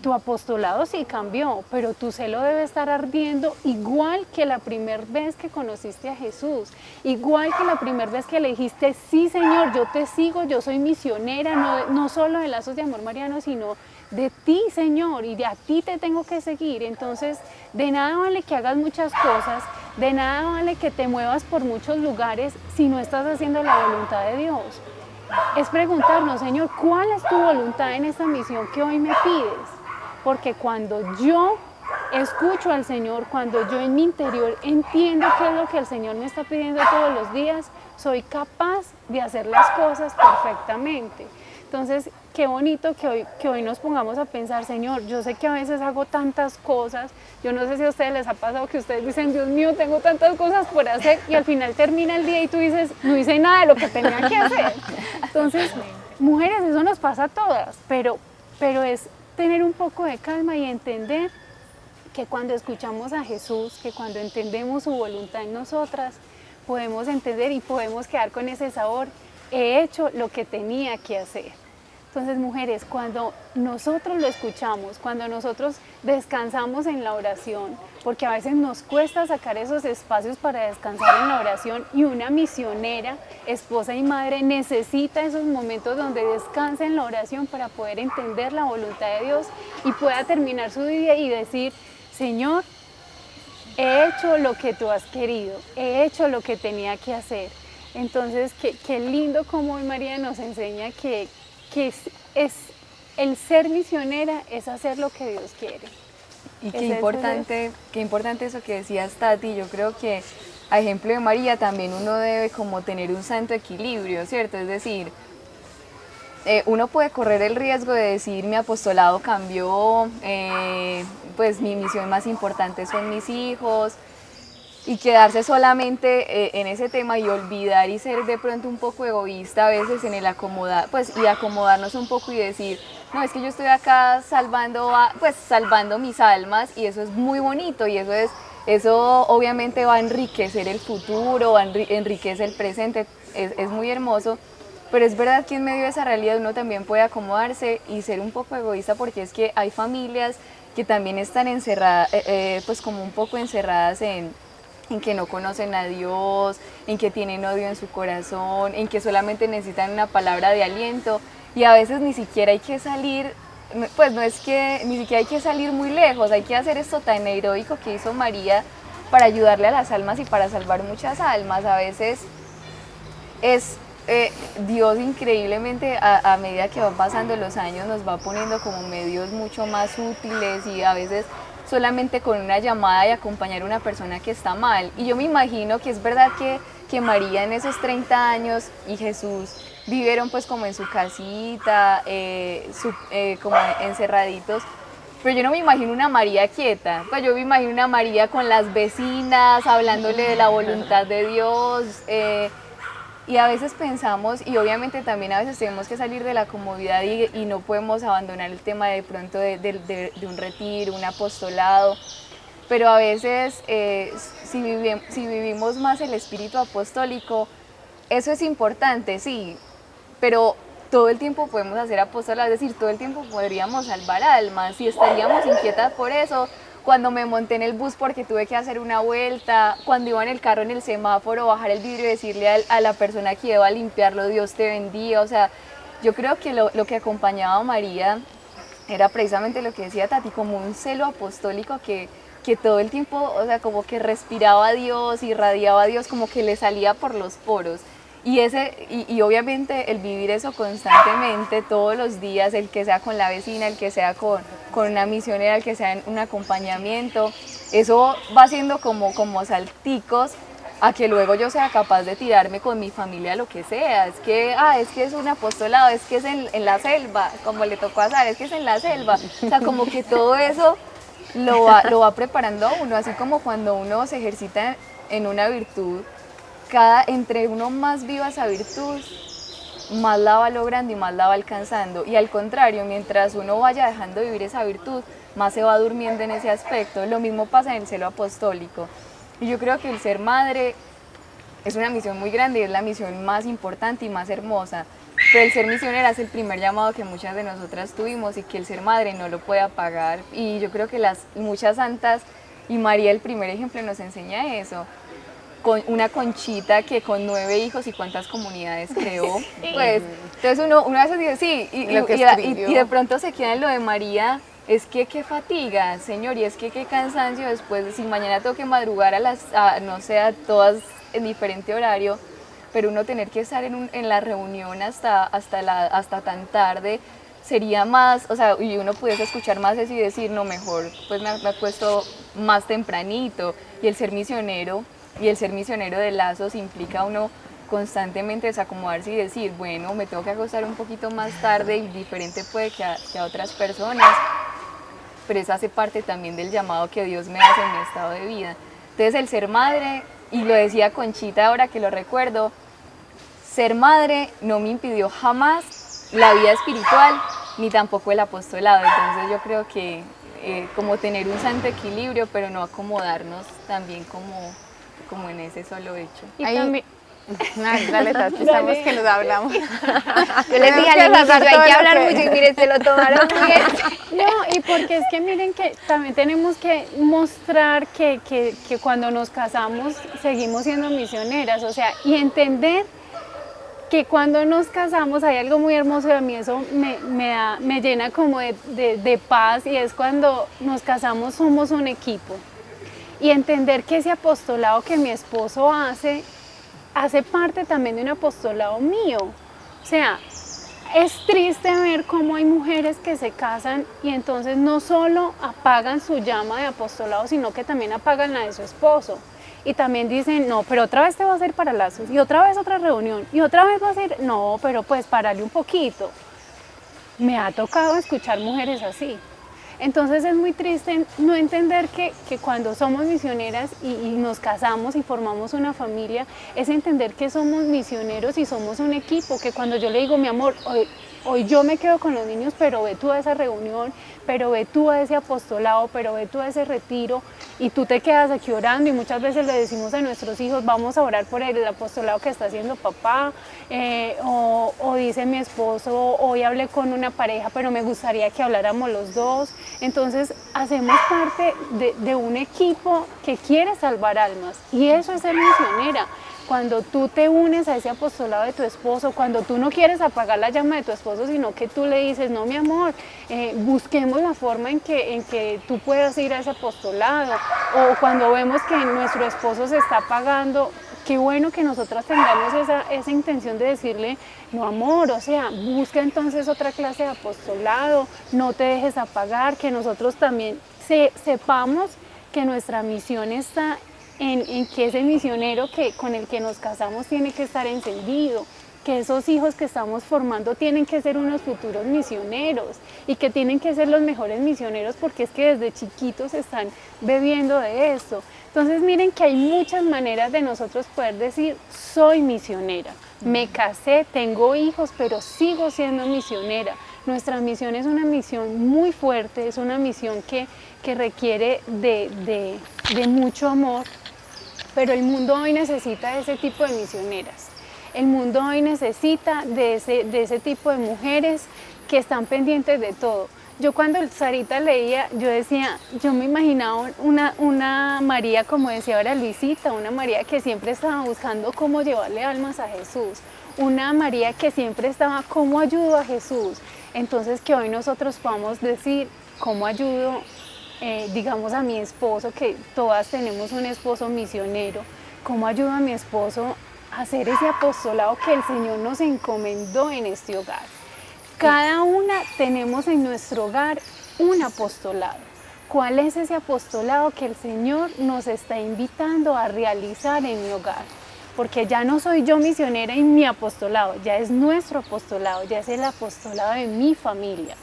F: Tu apostolado sí cambió, pero tu celo debe estar ardiendo igual que la primera vez que conociste a Jesús, igual que la primera vez que le dijiste, sí Señor, yo te sigo, yo soy misionera, no solo de Lazos de Amor Mariano, sino de ti Señor, y de a ti te tengo que seguir. Entonces, de nada vale que hagas muchas cosas, de nada vale que te muevas por muchos lugares si no estás haciendo la voluntad de Dios. Es preguntarnos, Señor, ¿cuál es tu voluntad en esta misión que hoy me pides? Porque cuando yo escucho al Señor, cuando yo en mi interior entiendo qué es lo que el Señor me está pidiendo todos los días, soy capaz de hacer las cosas perfectamente. Entonces, qué bonito que hoy nos pongamos a pensar, Señor, yo sé que a veces hago tantas cosas, yo no sé si a ustedes les ha pasado que ustedes dicen, Dios mío, tengo tantas cosas por hacer, y al final termina el día y tú dices, no hice nada de lo que tenía que hacer. Entonces, mujeres, eso nos pasa a todas, pero es tener un poco de calma y entender que cuando escuchamos a Jesús, que cuando entendemos su voluntad en nosotras, podemos entender y podemos quedar con ese sabor, he hecho lo que tenía que hacer. Entonces, mujeres, cuando nosotros lo escuchamos, cuando nosotros descansamos en la oración, porque a veces nos cuesta sacar esos espacios para descansar en la oración, y una misionera, esposa y madre, necesita esos momentos donde descansa en la oración para poder entender la voluntad de Dios y pueda terminar su día y decir, Señor, he hecho lo que tú has querido, he hecho lo que tenía que hacer. Entonces, qué lindo como hoy María nos enseña que es el ser misionera es hacer lo que Dios quiere.
E: Y qué importante eso que decías, Tati. Yo creo que a ejemplo de María también uno debe como tener un santo equilibrio, ¿cierto? Es decir, uno puede correr el riesgo de decir mi apostolado cambió, pues mi misión más importante son mis hijos, y quedarse solamente en ese tema y olvidar y ser de pronto un poco egoísta a veces en el acomodar, pues, y acomodarnos un poco y decir, no, es que yo estoy acá salvando mis almas, y eso es muy bonito, y eso obviamente va a enriquecer el futuro, enriquece el presente, es muy hermoso, pero es verdad que en medio de esa realidad uno también puede acomodarse y ser un poco egoísta, porque es que hay familias que también están encerradas, pues como un poco encerradas en que no conocen a Dios, en que tienen odio en su corazón, en que solamente necesitan una palabra de aliento, y a veces ni siquiera hay que salir, pues no es que ni siquiera hay que salir muy lejos, hay que hacer esto tan heroico que hizo María para ayudarle a las almas y para salvar muchas almas. A veces es Dios increíblemente a medida que van pasando los años nos va poniendo como medios mucho más útiles, y a veces solamente con una llamada y acompañar a una persona que está mal. Y yo me imagino que es verdad que María en esos 30 años y Jesús vivieron pues como en su casita, como encerraditos, pero yo no me imagino una María quieta, pues yo me imagino una María con las vecinas, hablándole de la voluntad de Dios, y a veces pensamos, y obviamente también a veces tenemos que salir de la comodidad y no podemos abandonar el tema de pronto de un retiro, un apostolado, pero a veces si vivimos más el espíritu apostólico, eso es importante, sí, pero todo el tiempo podemos hacer apostolado, es decir, todo el tiempo podríamos salvar almas y estaríamos inquietas por eso. Cuando me monté en el bus porque tuve que hacer una vuelta, cuando iba en el carro en el semáforo, bajar el vidrio y decirle a la persona que iba a limpiarlo, Dios te bendiga. O sea, yo creo que lo que acompañaba a María era precisamente lo que decía Tati, como un celo apostólico que todo el tiempo, o sea, como que respiraba a Dios, irradiaba a Dios, como que le salía por los poros. Y obviamente el vivir eso constantemente, todos los días, el que sea con la vecina, el que sea con una misionera, el que sea en un acompañamiento, eso va siendo como salticos a que luego yo sea capaz de tirarme con mi familia lo que sea. Es que es un apostolado, es que es en la selva, como le tocó a Sara, es que es en la selva. O sea, como que todo eso lo va preparando a uno, así como cuando uno se ejercita en una virtud, entre uno más viva esa virtud, más la va logrando y más la va alcanzando. Y al contrario, mientras uno vaya dejando vivir esa virtud, más se va durmiendo en ese aspecto. Lo mismo pasa en el celo apostólico. Y yo creo que el ser madre es una misión muy grande y es la misión más importante y más hermosa. Pero el ser misionera es el primer llamado que muchas de nosotras tuvimos y que el ser madre no lo puede apagar. Y yo creo que muchas santas, y María el primer ejemplo, nos enseña eso. Con una Conchita que con 9 hijos y cuántas comunidades creó, pues entonces uno a veces dice sí, y de pronto se queda en lo de María, es que qué fatiga, Señor, y es que qué cansancio después, si mañana tengo que madrugar no sé, a todas en diferente horario, pero uno tener que estar en la reunión hasta tan tarde, sería más, o sea, y uno pudiese escuchar más eso y decir, no, mejor, pues me acuesto más tempranito. Y el ser misionero de lazos implica uno constantemente desacomodarse y decir, bueno, me tengo que acostar un poquito más tarde y diferente puede que a otras personas, pero eso hace parte también del llamado que Dios me hace en mi estado de vida. Entonces el ser madre, y lo decía Conchita ahora que lo recuerdo, ser madre no me impidió jamás la vida espiritual ni tampoco el apostolado. Entonces yo creo que como tener un santo equilibrio, pero no acomodarnos también como en ese solo hecho.
F: Y también,
B: Dale, Tati, estamos que nos hablamos.
A: Yo les dije al inicio, hay que hablar mucho y mire, se lo tomaron bien.
F: no, y porque es que miren que también tenemos que mostrar que cuando nos casamos seguimos siendo misioneras, o sea, y entender que cuando nos casamos hay algo muy hermoso y a mí eso me llena como de paz, y es cuando nos casamos somos un equipo. Y entender que ese apostolado que mi esposo hace parte también de un apostolado mío. O sea, es triste ver cómo hay mujeres que se casan y entonces no solo apagan su llama de apostolado, sino que también apagan la de su esposo. Y también dicen, no, pero otra vez te vas a ir para lazos, y otra vez otra reunión, y otra vez vas a ir, no, pero pues párale un poquito. Me ha tocado escuchar mujeres así. Entonces es muy triste no entender que cuando somos misioneras y nos casamos y formamos una familia, es entender que somos misioneros y somos un equipo, que cuando yo le digo, mi amor, hoy hoy yo me quedo con los niños, pero ve tú a esa reunión, pero ve tú a ese apostolado, pero ve tú a ese retiro, y tú te quedas aquí orando, y muchas veces le decimos a nuestros hijos, vamos a orar por el apostolado que está haciendo papá, o dice mi esposo, hoy hablé con una pareja, pero me gustaría que habláramos los dos. Entonces hacemos parte de un equipo que quiere salvar almas, y eso es ser misionera. Cuando tú te unes a ese apostolado de tu esposo, cuando tú no quieres apagar la llama de tu esposo, sino que tú le dices, no mi amor, busquemos la forma en que tú puedas ir a ese apostolado, o cuando vemos que nuestro esposo se está apagando, qué bueno que nosotras tengamos esa intención de decirle, no amor, o sea, busca entonces otra clase de apostolado, no te dejes apagar, que nosotros también sepamos que nuestra misión está en que ese misionero con el que nos casamos tiene que estar encendido, que esos hijos que estamos formando tienen que ser unos futuros misioneros y que tienen que ser los mejores misioneros, porque es que desde chiquitos están bebiendo de esto. Entonces miren que hay muchas maneras de nosotros poder decir, soy misionera, me casé, tengo hijos, pero sigo siendo misionera. Nuestra misión es una misión muy fuerte, es una misión que requiere de mucho amor, pero el mundo hoy necesita de ese tipo de misioneras. El mundo hoy necesita de ese tipo de mujeres que están pendientes de todo. Yo cuando Sarita leía, yo decía, yo me imaginaba una María, como decía ahora Luisita, una María que siempre estaba buscando cómo llevarle almas a Jesús, una María que siempre estaba, ¿cómo ayudo a Jesús? Entonces que hoy nosotros podamos decir, ¿cómo ayudo, digamos, a mi esposo? Que todas tenemos un esposo misionero, ¿cómo ayudo a mi esposo a hacer ese apostolado que el Señor nos encomendó en este hogar? Cada una tenemos en nuestro hogar un apostolado. ¿Cuál es ese apostolado que el Señor nos está invitando a realizar en mi hogar? Porque ya no soy yo misionera en mi apostolado, ya es nuestro apostolado, ya es el apostolado de mi familia.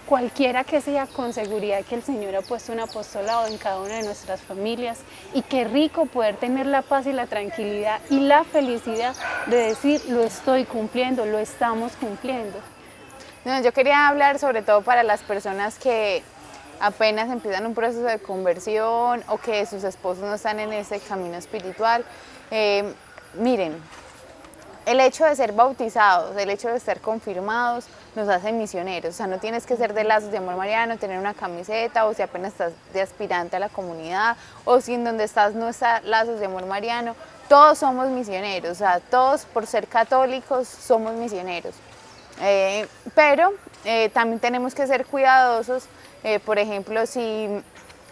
F: Cualquiera que sea, con seguridad que el Señor ha puesto un apostolado en cada una de nuestras familias, y qué rico poder tener la paz y la tranquilidad y la felicidad de decir, lo estoy cumpliendo, lo estamos cumpliendo.
B: No, yo quería hablar sobre todo para las personas que apenas empiezan un proceso de conversión o que sus esposos no están en ese camino espiritual. Miren, el hecho de ser bautizados, el hecho de ser confirmados, nos hace misioneros. O sea, no tienes que ser de Lazos de Amor Mariano, tener una camiseta, o si apenas estás de aspirante a la comunidad, o si en donde estás no está Lazos de Amor Mariano. Todos somos misioneros, o sea, todos por ser católicos somos misioneros. Pero también tenemos que ser cuidadosos, por ejemplo, si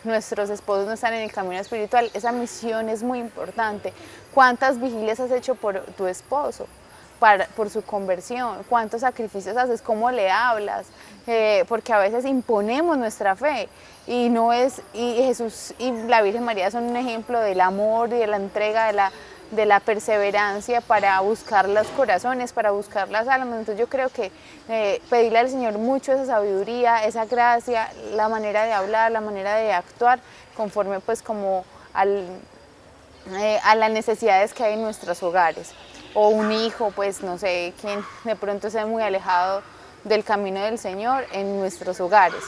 B: nuestros esposos no están en el camino espiritual, esa misión es muy importante. ¿Cuántas vigilias has hecho por tu esposo, por su conversión? ¿Cuántos sacrificios haces? ¿Cómo le hablas? Porque a veces imponemos nuestra fe y Jesús y la Virgen María son un ejemplo del amor y de la entrega, de la perseverancia para buscar los corazones, para buscar las almas. Entonces yo creo que pedirle al Señor mucho esa sabiduría, esa gracia, la manera de hablar, la manera de actuar, conforme pues como a las necesidades que hay en nuestros hogares. O un hijo, pues no sé, quien de pronto esté muy alejado del camino del Señor en nuestros hogares.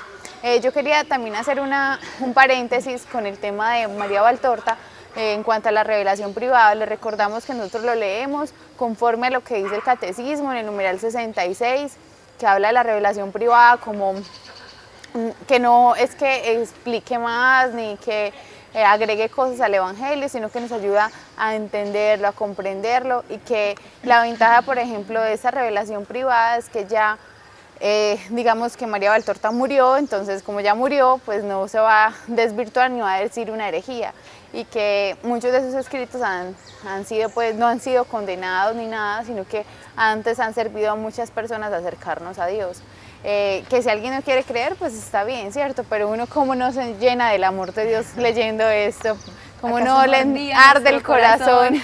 B: Yo quería también hacer un paréntesis con el tema de María Valtorta. En cuanto a la revelación privada, le recordamos que nosotros lo leemos conforme a lo que dice el Catecismo en el numeral 66, que habla de la revelación privada como que no es que explique más ni que agregue cosas al Evangelio, sino que nos ayuda a entenderlo, a comprenderlo, y que la ventaja, por ejemplo, de esa revelación privada es que ya digamos que María Valtorta murió, entonces como ya murió, pues no se va a desvirtuar ni va a decir una herejía, y que muchos de sus escritos han sido, pues, no han sido condenados ni nada, sino que antes han servido a muchas personas a acercarnos a Dios. Que si alguien no quiere creer, pues está bien, ¿cierto? Pero uno como no se llena del amor de Dios leyendo esto, como no le arde el corazón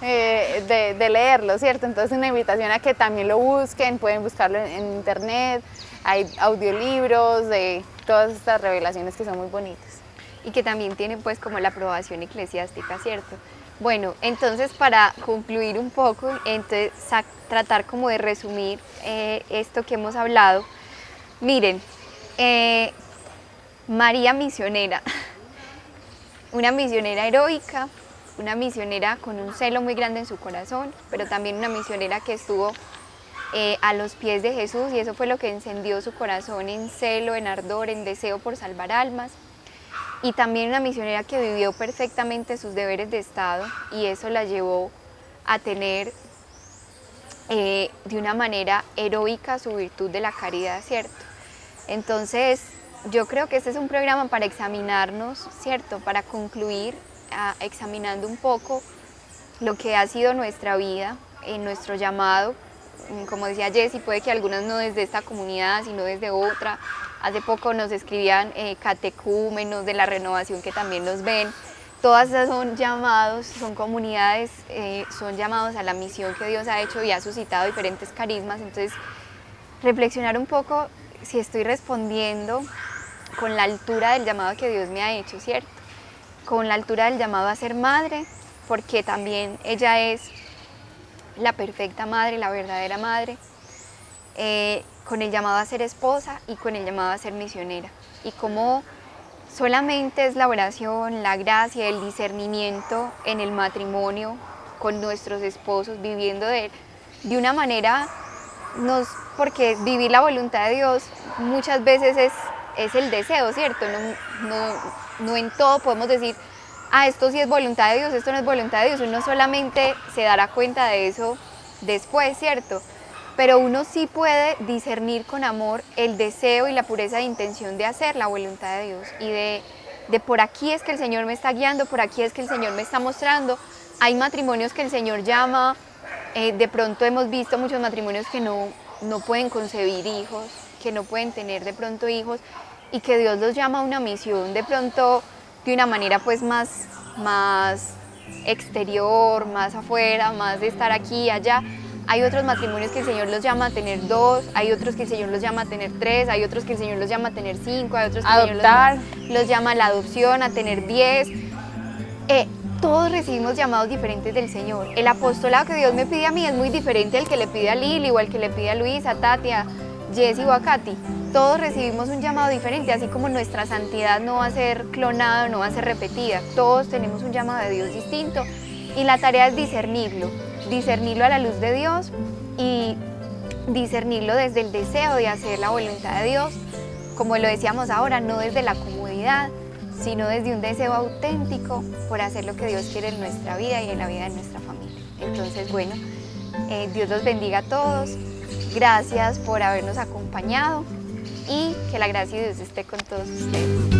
B: de leerlo, ¿cierto? Entonces una invitación a que también lo busquen, pueden buscarlo en internet, hay audiolibros de todas estas revelaciones que son muy bonitas.
A: Y que también tienen pues como la aprobación eclesiástica, ¿cierto? Bueno, entonces para concluir un poco, entonces tratar como de resumir esto que hemos hablado. Miren, María misionera, una misionera heroica, una misionera con un celo muy grande en su corazón, pero también una misionera que estuvo a los pies de Jesús, y eso fue lo que encendió su corazón en celo, en ardor, en deseo por salvar almas. Y también una misionera que vivió perfectamente sus deberes de Estado, y eso la llevó a tener de una manera heroica su virtud de la caridad, ¿cierto? Entonces, yo creo que este es un programa para examinarnos, ¿cierto? Para concluir examinando un poco lo que ha sido nuestra vida, nuestro llamado. Como decía Jessy, puede que algunas no desde esta comunidad, sino desde otra. Hace poco nos escribían catecúmenos de la renovación que también nos ven. Todas esas son llamados, son comunidades, son llamados a la misión que Dios ha hecho y ha suscitado diferentes carismas. Entonces, reflexionar un poco si estoy respondiendo con la altura del llamado que Dios me ha hecho, ¿cierto? Con la altura del llamado a ser madre, porque también ella es la perfecta madre, la verdadera madre, con el llamado a ser esposa y con el llamado a ser misionera. Y como solamente es la oración, la gracia, el discernimiento en el matrimonio con nuestros esposos, viviendo de una manera, porque vivir la voluntad de Dios muchas veces es el deseo, ¿cierto? No en todo podemos decir, esto sí es voluntad de Dios, esto no es voluntad de Dios. Uno solamente se dará cuenta de eso después, ¿cierto? Pero uno sí puede discernir con amor el deseo y la pureza de intención de hacer la voluntad de Dios y de por aquí es que el Señor me está guiando, por aquí es que el Señor me está mostrando. Hay matrimonios que el Señor llama, de pronto hemos visto muchos matrimonios que no pueden concebir hijos, que no pueden tener de pronto hijos y que Dios los llama a una misión de pronto de una manera pues más exterior, más afuera, más de estar aquí y allá. Hay otros matrimonios que el Señor los llama a tener 2, hay otros que el Señor los llama a tener 3, hay otros que el Señor los llama a tener 5, hay otros que el Señor los llama a la adopción, a tener 10. Todos recibimos llamados diferentes del Señor. El apostolado que Dios me pide a mí es muy diferente al que le pide a Lili o al que le pide a Luisa, a Tati, a Jessy o a Katy. Todos recibimos un llamado diferente, así como nuestra santidad no va a ser clonada, no va a ser repetida. Todos tenemos un llamado de Dios distinto y la tarea es discernirlo a la luz de Dios y discernirlo desde el deseo de hacer la voluntad de Dios, como lo decíamos ahora, no desde la comodidad, sino desde un deseo auténtico por hacer lo que Dios quiere en nuestra vida y en la vida de nuestra familia. Entonces, bueno, Dios los bendiga a todos. Gracias por habernos acompañado y que la gracia de Dios esté con todos ustedes.